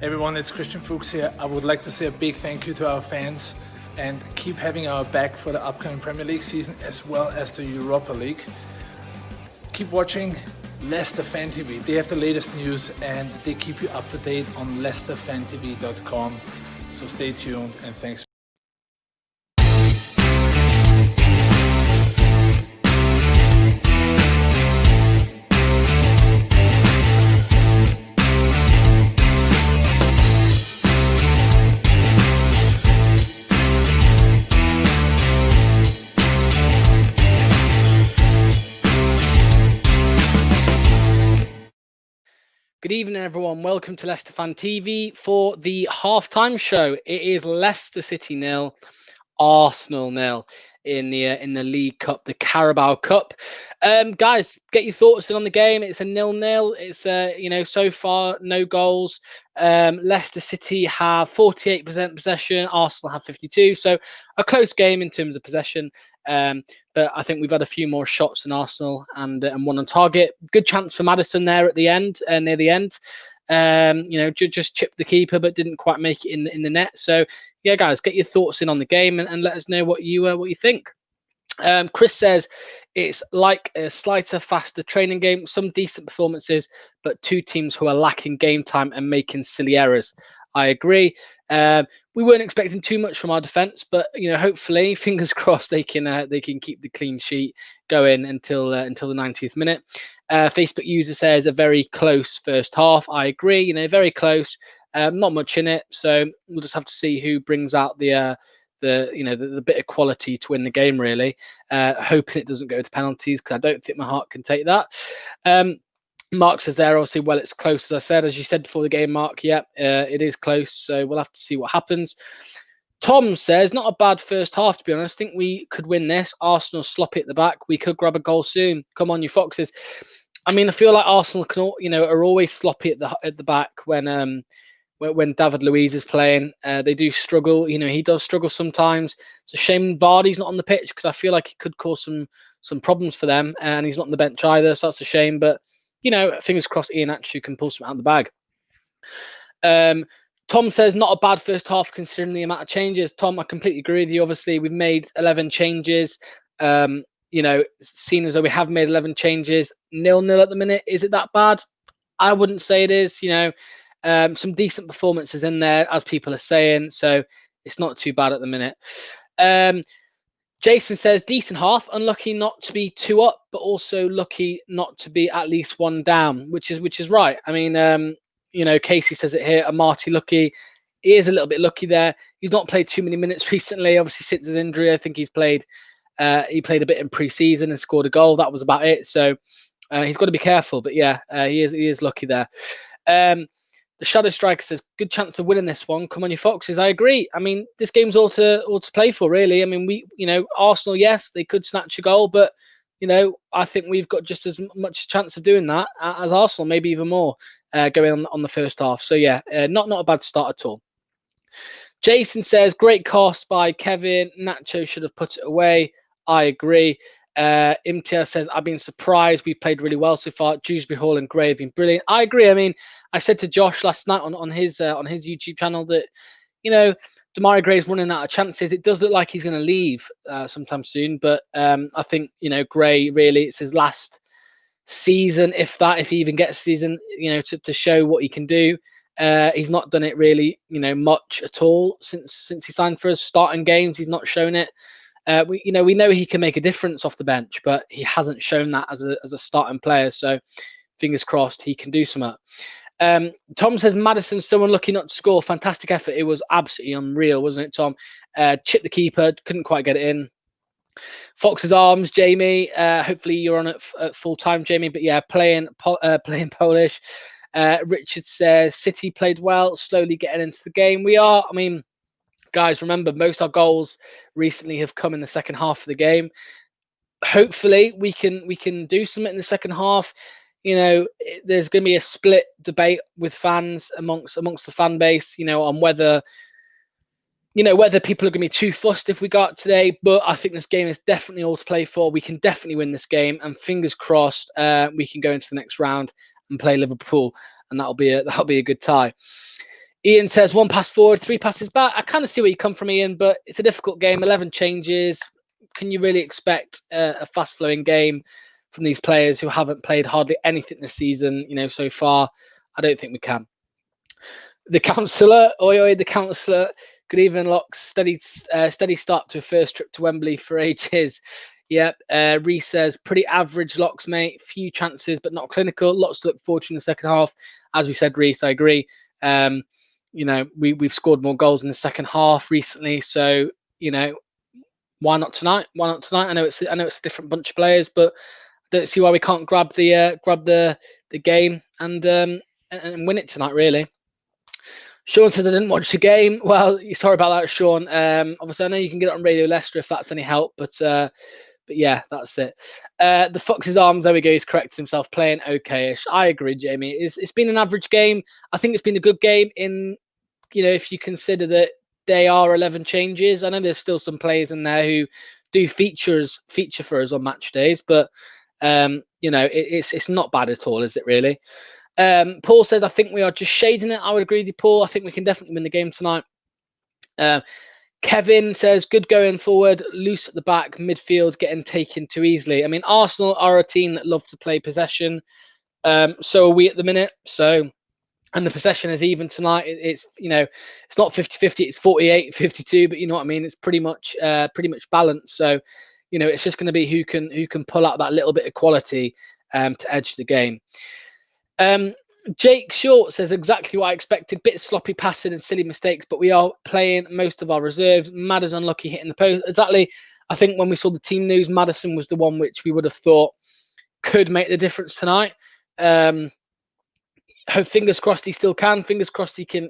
Everyone, it's Christian Fuchs here. I would like to say a big thank you to our fans and keep having our back for the upcoming Premier League season as well as the Europa League. Keep watching Leicester Fan TV. They have the latest news and they keep you up to date on leicesterfantv.com. So stay tuned and thanks. Good evening, everyone. Welcome to Leicester Fan TV for the halftime show. It is Leicester City 0, Arsenal 0 in the League Cup, the Carabao Cup. Guys, get your thoughts in on the game. It's a 0-0. It's so far no goals. Leicester City have 48% possession. Arsenal have 52%. So a close game in terms of possession. But I think we've had a few more shots than Arsenal and one on target. Good chance for Maddison there at the end, near the end. Just chipped the keeper, but didn't quite make it in the net. So yeah, guys, get your thoughts in on the game and let us know what you think. Chris says it's like a slighter, faster training game. Some decent performances, but two teams who are lacking game time and making silly errors. I agree. We weren't expecting too much from our defence, but hopefully, fingers crossed, they can keep the clean sheet going until the 90th minute. Facebook user says a very close first half. I agree. Very close. Not much in it, so we'll just have to see who brings out the bit of quality to win the game. Really, hoping it doesn't go to penalties because I don't think my heart can take that. Mark says there, obviously, well, it's close, as I said. As you said before the game, Mark, yeah, it is close. So we'll have to see what happens. Tom says, not a bad first half, to be honest. I think we could win this. Arsenal sloppy at the back. We could grab a goal soon. Come on, you Foxes. I mean, I feel like Arsenal are always sloppy at the back when David Luiz is playing. They do struggle. He does struggle sometimes. It's a shame Vardy's not on the pitch because I feel like he could cause some problems for them. And he's not on the bench either, so that's a shame. But fingers crossed Ian actually can pull something out of the bag. Tom says, not a bad first half considering the amount of changes. Tom, I completely agree with you. Obviously, we've made 11 changes. Seeing as though we have made 11 changes, 0-0 at the minute, is it that bad? I wouldn't say it is. Some decent performances in there, as people are saying. So it's not too bad at the minute. Jason says, decent half, unlucky not to be 2 up, but also lucky not to be at least 1 down, which is right. I mean, Casey says it here, Marty lucky. He is a little bit lucky there. He's not played too many minutes recently. Obviously, since his injury, I think he played a bit in pre-season and scored a goal. That was about it. So he's got to be careful. But yeah, he is lucky there. The Shadow Striker says, good chance of winning this one. Come on, you Foxes. I agree. I mean, this game's all to play for, really. I mean, Arsenal, yes, they could snatch a goal, but, I think we've got just as much chance of doing that as Arsenal, maybe even more, going on the first half. So, yeah, not a bad start at all. Jason says, great cost by Kevin. Nacho should have put it away. I agree. Imtiaz says, I've been surprised. We've played really well so far. Dewsbury Hall and Gray have been brilliant. I agree. I mean, I said to Josh last night on his YouTube channel that, Demarai Gray's running out of chances. It does look like he's going to leave sometime soon. But I think, Gray, really, it's his last season, if he even gets a season, to show what he can do. He's not done it really, much at all since he signed for us. Starting games, he's not shown it. We know he can make a difference off the bench, but he hasn't shown that as a starting player. So fingers crossed he can do something. Tom says Maddison still unlucky not to score. Fantastic effort. It was absolutely unreal, wasn't it, Tom? Chipped the keeper, couldn't quite get it in. Fox's Arms, Jamie. Hopefully you're on at full time, Jamie. But yeah, playing Polish. Richard says City played well, slowly getting into the game. We are. I mean, guys, remember, most of our goals recently have come in the second half of the game. Hopefully, we can do something in the second half. There's going to be a split debate with fans amongst the fan base, on whether people are going to be too fussed if we go out today. But I think this game is definitely all to play for. We can definitely win this game, and fingers crossed, we can go into the next round and play Liverpool, and that'll be a good tie. Ian says 1 pass forward, 3 passes back. I kind of see where you come from, Ian, but it's a difficult game. 11 changes. Can you really expect a fast-flowing game from these players who haven't played hardly anything this season? So far, I don't think we can. The councillor, the councillor. Good evening, Locks. Steady start to a first trip to Wembley for ages. Yep. Reese says pretty average, Locks, mate. Few chances, but not clinical. Lots to look forward to in the second half. As we said, Reese, I agree. We've scored more goals in the second half recently, so why not tonight? Why not tonight? I know it's a different bunch of players, but I don't see why we can't grab the game and win it tonight. Really. Sean says I didn't watch the game. Well, sorry about that, Sean. Obviously, I know you can get it on Radio Leicester if that's any help, but yeah, that's it. The Fox's arms, there we go. He's corrected himself, playing okay-ish. I agree, Jamie. It's been an average game. I think it's been a good game in, if you consider that they are 11 changes. I know there's still some players in there who do feature for us on match days, but it's not bad at all, is it really? Paul says, I think we are just shading it. I would agree with you, Paul. I think we can definitely win the game tonight. Kevin says, good going forward, loose at the back, midfield getting taken too easily. I mean, Arsenal are a team that love to play possession. So are we at the minute. And the possession is even tonight. It's not 50-50, it's 48-52, but you know what I mean? It's pretty much balanced. So, it's just going to be who can pull out that little bit of quality to edge the game. Jake Short says exactly what I expected. Bit sloppy passing and silly mistakes, but we are playing most of our reserves. Madders unlucky hitting the post. Exactly. I think when we saw the team news, Maddison was the one which we would have thought could make the difference tonight. Hope, fingers crossed he still can. Fingers crossed he can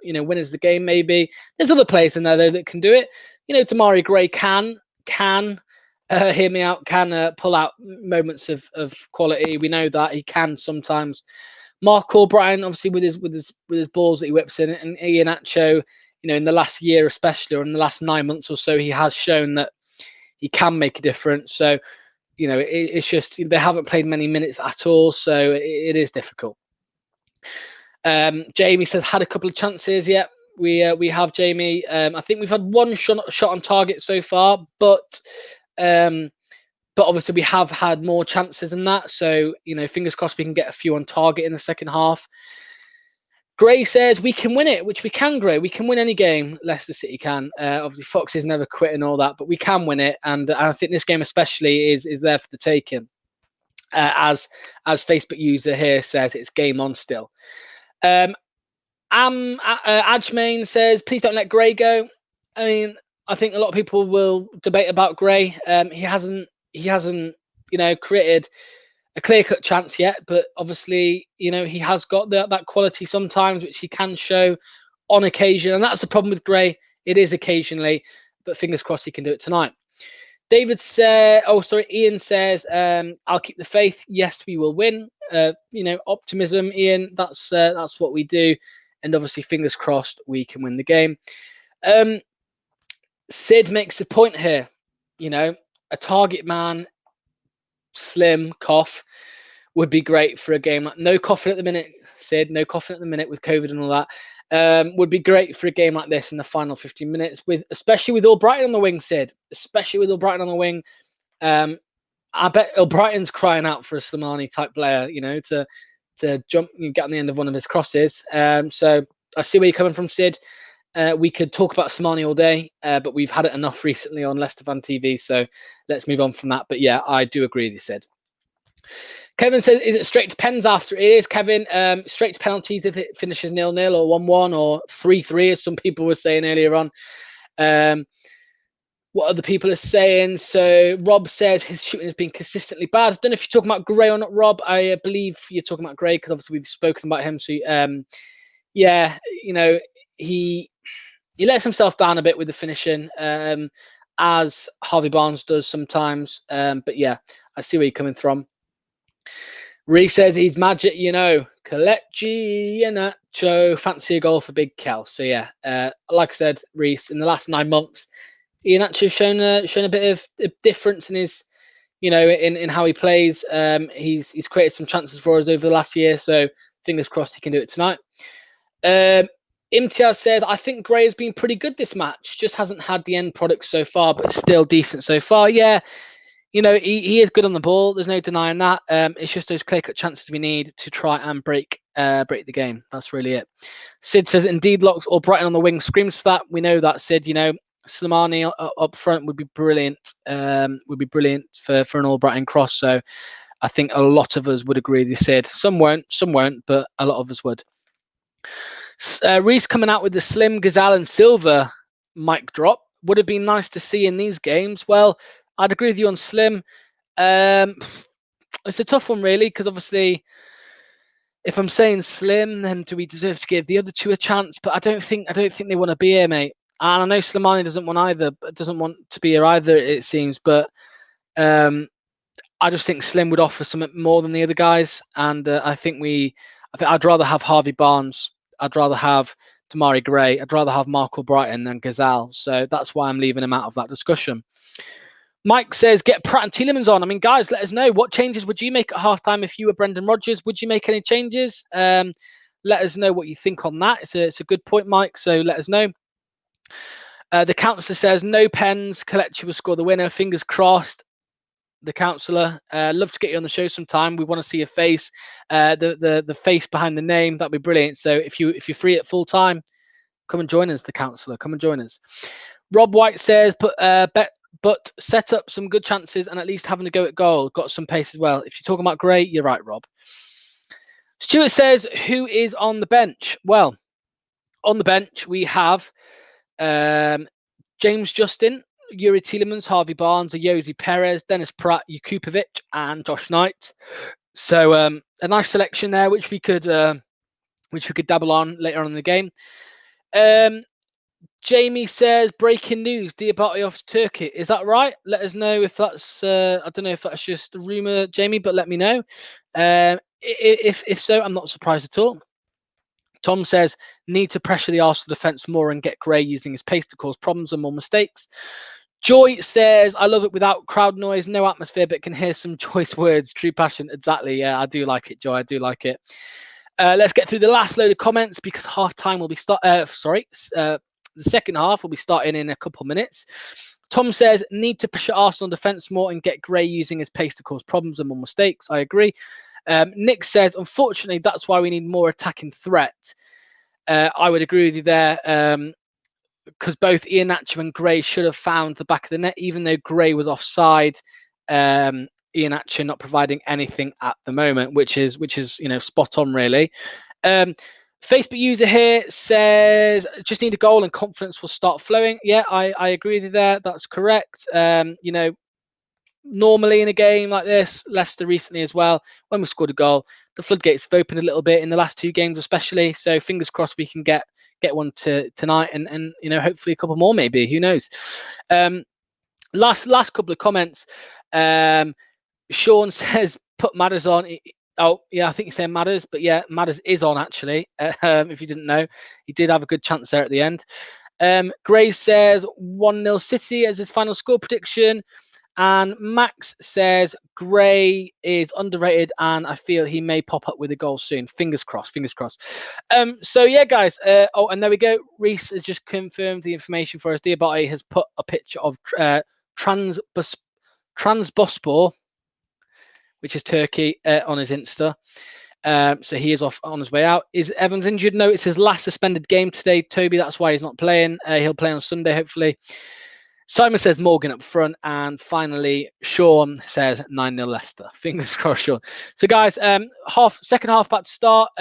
win us the game. Maybe there's other players in there though that can do it. Tamari Gray can hear me out. Can pull out moments of quality. We know that he can sometimes. Mark Albrighton, obviously with his balls that he whips in, and Iheanacho, in the last year especially, or in the last 9 months or so, he has shown that he can make a difference. So, it's just they haven't played many minutes at all, so it is difficult. Jamie says had a couple of chances. Yeah, we have, Jamie. I think we've had one shot on target so far, but obviously we have had more chances than that. So, fingers crossed we can get a few on target in the second half. Gray says we can win it, which we can, Gray. We can win any game. Leicester City can. Obviously, Foxes never quit and all that, but we can win it. And I think this game especially is there for the taking. As Facebook user here says, it's game on still. Ajmain says, please don't let Gray go. I mean, I think a lot of people will debate about Gray. He hasn't created a clear-cut chance yet, but obviously, he has got that quality sometimes, which he can show on occasion, and that's the problem with Gray. It is occasionally, but fingers crossed he can do it tonight. Ian says, I'll keep the faith. Yes, we will win. Optimism, Ian. That's what we do, and obviously, fingers crossed, we can win the game. Sid makes a point here. A target man, slim, cough, would be great for a game. No coughing at the minute, Sid. No coughing at the minute with COVID and all that. Would be great for a game like this in the final 15 minutes, especially with Albrighton on the wing, Sid. Especially with Albrighton on the wing. I bet Albrighton's crying out for a Slimani type player, to jump and get on the end of one of his crosses. So I see where you're coming from, Sid. We could talk about Slimani all day, but we've had it enough recently on Leicester Fan TV, so let's move on from that. But yeah, I do agree with you, Sid. Kevin says, is it straight to pens after? It is, Kevin. Straight to penalties if it finishes 0-0 or 1-1 or 3-3, as some people were saying earlier on. What other people are saying? So Rob says his shooting has been consistently bad. I don't know if you're talking about Gray or not, Rob. I believe you're talking about Gray because obviously we've spoken about him. So yeah, he lets himself down a bit with the finishing, as Harvey Barnes does sometimes. But yeah, I see where you're coming from. Reece says he's magic, Kelechi Iheanacho, fancy a goal for Big Kel. So yeah, like I said, Reece, in the last 9 months, Iheanacho's shown a bit of difference in his, in how he plays. He's created some chances for us over the last year, so fingers crossed he can do it tonight. Imtiaz says, I think Gray has been pretty good this match. Just hasn't had the end product so far, but still decent so far. Yeah, he is good on the ball. There's no denying that. It's just those clear-cut chances we need to try and break the game. That's really it. Sid says, indeed, Locks or Brighton on the wing screams for that. We know that, Sid. Slimani up front would be brilliant. Would be brilliant for an all Brighton cross. So I think a lot of us would agree with you, Sid. Some won't, but a lot of us would. Reese coming out with the Slim, Gazelle and Silver mic drop. Would have been nice to see in these games. Well, I'd agree with you on Slim. It's a tough one, really, because obviously, if I'm saying Slim, then do we deserve to give the other two a chance? But I don't think they want to be here, mate. And I know Slimani doesn't want to be here either, it seems. But I just think Slim would offer something more than the other guys, and I think I'd rather have Harvey Barnes. I'd rather have Damari Gray. I'd rather have Mark Brighton than Gazelle. So that's why I'm leaving him out of that discussion. Mike says, get Pratt and Tielemans on. I mean, guys, let us know. What changes would you make at halftime if you were Brendan Rodgers? Would you make any changes? Let us know what you think on that. It's a good point, Mike. So let us know. The counsellor says, no pens. Kelechi will score the winner. Fingers crossed. The counsellor, love to get you on the show sometime. We want to see your face, the face behind the name. That'd be brilliant. So if you're free at full time, come and join us. The counsellor, come and join us. Rob White says, but set up some good chances and at least having to go at goal. Got some pace as well. If you're talking about Gray, you're right, Rob. Stuart says, who is on the bench? Well, on the bench we have James Justin, Yuri Tielemans, Harvey Barnes, Ayoze Perez, Dennis Pratt, Jakupovic, and Josh Knight. So a nice selection there, which we could dabble on later on in the game. Jamie says, breaking news: Diabate off to Turkey. Is that right? Let us know if that's. I don't know if that's just a rumor, Jamie, but let me know. If so, I'm not surprised at all. Tom says, need to pressure the Arsenal defence more and get Gray using his pace to cause problems and more mistakes. Joy says, I love it without crowd noise, no atmosphere, but can hear some choice words. True passion. Exactly. Yeah, I do like it, Joy. I do like it. Let's get through the last load of comments because half-time will be the second half will be starting in a couple minutes. Tom says, need to pressure Arsenal defence more and get Gray using his pace to cause problems and more mistakes. I agree. Nick says, unfortunately, that's why we need more attacking threat. I would agree with you there because both Iheanacho and Gray should have found the back of the net, even though Gray was offside. Iheanacho not providing anything at the moment, which is spot on, really. Facebook user here says, just need a goal and confidence will start flowing. Yeah, I agree with you there. That's correct. Normally in a game like this, Leicester recently as well, when we scored a goal, the floodgates have opened a little bit in the last two games especially. So fingers crossed we can get one tonight and hopefully a couple more maybe. Who knows? Last couple of comments. Sean says, put Madders on. Oh, yeah, I think he's saying Madders, but yeah, Madders is on actually. If you didn't know, he did have a good chance there at the end. Gray says 1-0 City as his final score prediction. And Max says Gray is underrated and I feel he may pop up with a goal soon. Fingers crossed, fingers crossed. So yeah, guys. And there we go. Reese has just confirmed the information for us. Diabate has put a picture of Trabzonspor, which is Turkey, on his Insta. So he is off on his way out. Is Evans injured? No, it's his last suspended game today, Toby. That's why he's not playing. He'll play on Sunday, hopefully. Simon says Morgan up front. And finally, Sean says 9-0 Leicester. Fingers crossed, Sean. So, guys, second half about to start.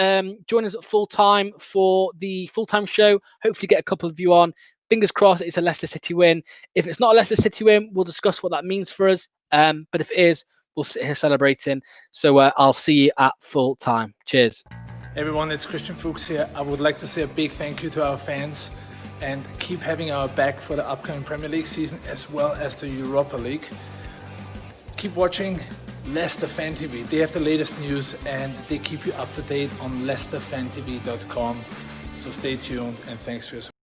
Join us at full time for the full-time show. Hopefully get a couple of you on. Fingers crossed it's a Leicester City win. If it's not a Leicester City win, we'll discuss what that means for us. But if it is, we'll sit here celebrating. So I'll see you at full time. Cheers. Everyone, it's Christian Fuchs here. I would like to say a big thank you to our fans and keep having our back for the upcoming Premier League season as well as the Europa League. Keep watching Leicester Fan TV. They have the latest news and they keep you up to date on leicesterfantv.com. So stay tuned and thanks for your support.